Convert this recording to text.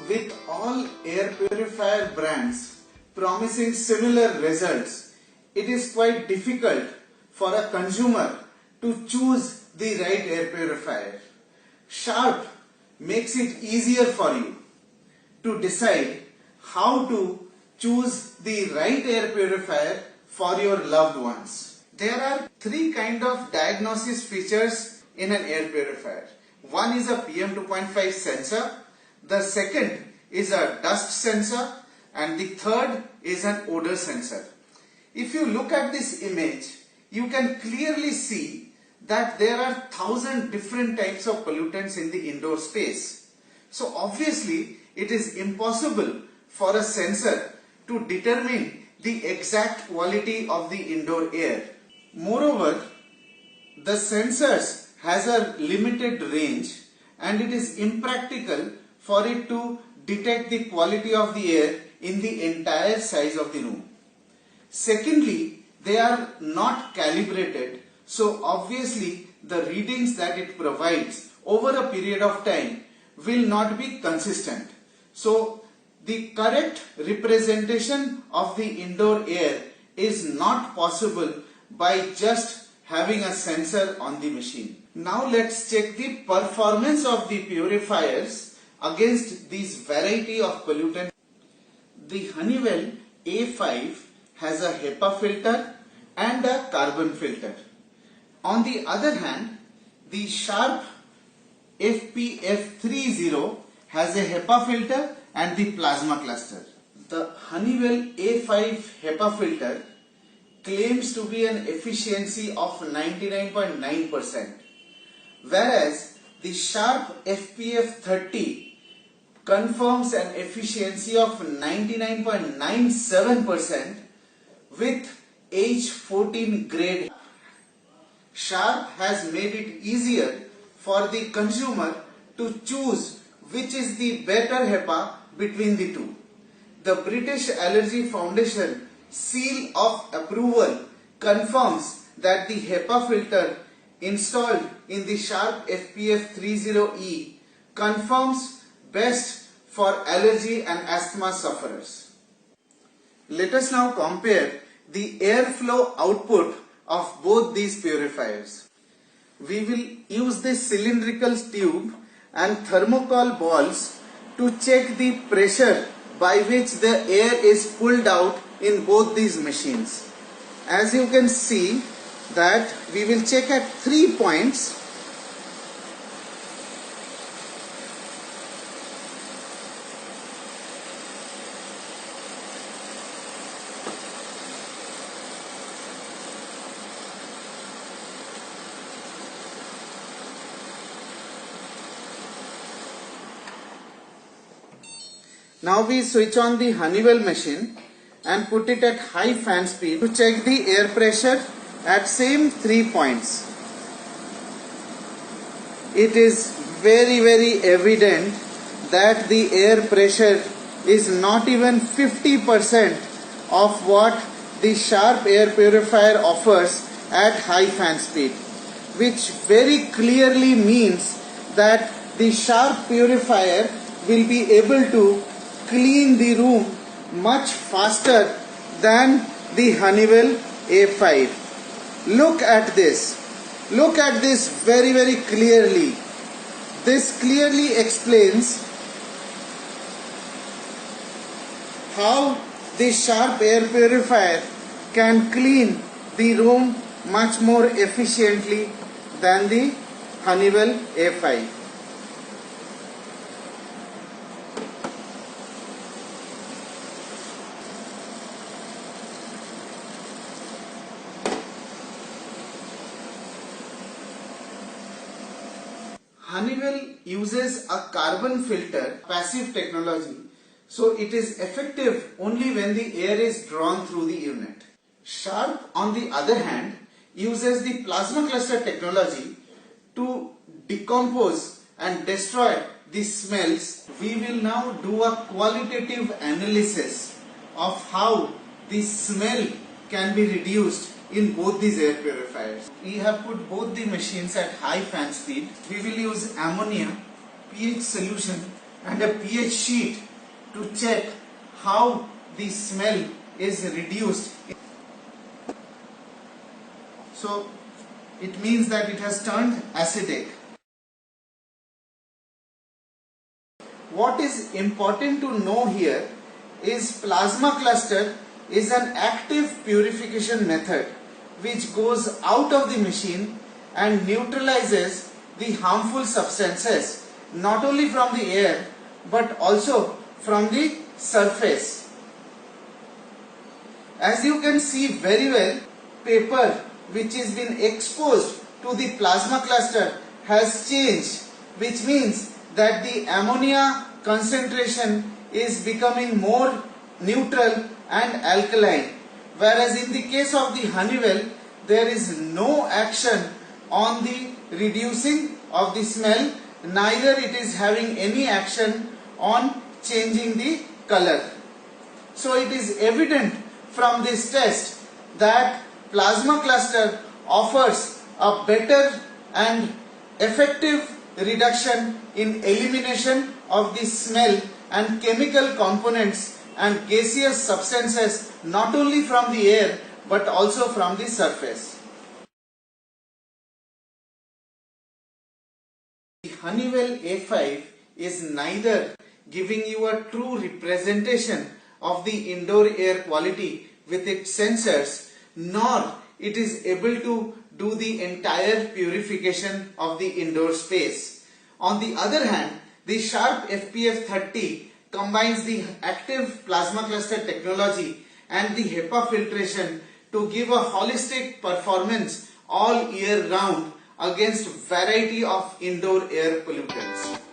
with all air purifier brands promising similar results, it is quite difficult for a consumer to choose the right air purifier. Sharp makes it easier for you to decide how to choose the right air purifier for your loved ones. There are three kinds of diagnosis features in an air purifier. One is a PM2.5 sensor, the second is a dust sensor, and the third is an odor sensor. If you look at this image, you can clearly see that there are 1,000 different types of pollutants in the indoor space. So obviously it is impossible for a sensor to determine the exact quality of the indoor air. Moreover, the sensors has a limited range and it is impractical for it to detect the quality of the air in the entire size of the room. Secondly, they are not calibrated, so obviously the readings that it provides over a period of time will not be consistent. So the correct representation of the indoor air is not possible by just having a sensor on the machine. Now let's check the performance of the purifiers against these variety of pollutants. The Honeywell A5 has a HEPA filter and a carbon filter. On the other hand, the Sharp FPF30 has a HEPA filter and the plasma cluster. The Honeywell A5 HEPA filter claims to be an efficiency of 99.9%, whereas the Sharp FPF30 confirms an efficiency of 99.97% with H14 grade. Sharp has made it easier for the consumer to choose which is the better HEPA between the two. The British Allergy Foundation seal of approval confirms that the HEPA filter installed in the Sharp FPF30E confirms best for allergy and asthma sufferers. Let us now compare the airflow output of both these purifiers. We will use this cylindrical tube and thermocol balls to check the pressure by which the air is pulled out in both these machines. As you can see that we will check at 3 points. Now we switch on the Honeywell machine and put it at high fan speed to check the air pressure at same 3 points. It is very evident that the air pressure is not even 50% of what the Sharp air purifier offers at high fan speed, which very clearly means that the Sharp purifier will be able to clean the room much faster than the Honeywell A5. Look at this. Look at this very clearly. This clearly explains how the Sharp air purifier can clean the room much more efficiently than the Honeywell A5. Honeywell uses a carbon filter, passive technology, so it is effective only when the air is drawn through the unit. Sharp, on the other hand, uses the plasma cluster technology to decompose and destroy the smells. We will now do a qualitative analysis of how the smell can be reduced in both these air purifiers. We have put both the machines at high fan speed. We will use ammonia pH solution and a pH sheet to check how the smell is reduced. So it means that it has turned acidic. What is important to know here is plasma cluster is an active purification method which goes out of the machine and neutralizes the harmful substances not only from the air but also from the surface. As you can see very well, paper which has been exposed to the plasma cluster has changed, which means that the ammonia concentration is becoming more neutral and alkaline, whereas in the case of the Honeywell there is no action on the reducing of the smell, neither it is having any action on changing the color. So it is evident from this test that plasma cluster offers a better and effective reduction in elimination of the smell and chemical components and gaseous substances not only from the air but also from the surface. The Honeywell A5 is neither giving you a true representation of the indoor air quality with its sensors, nor it is able to do the entire purification of the indoor space. On the other hand, the Sharp FPF 30 combines the active plasma cluster technology and the HEPA filtration to give a holistic performance all year round against variety of indoor air pollutants.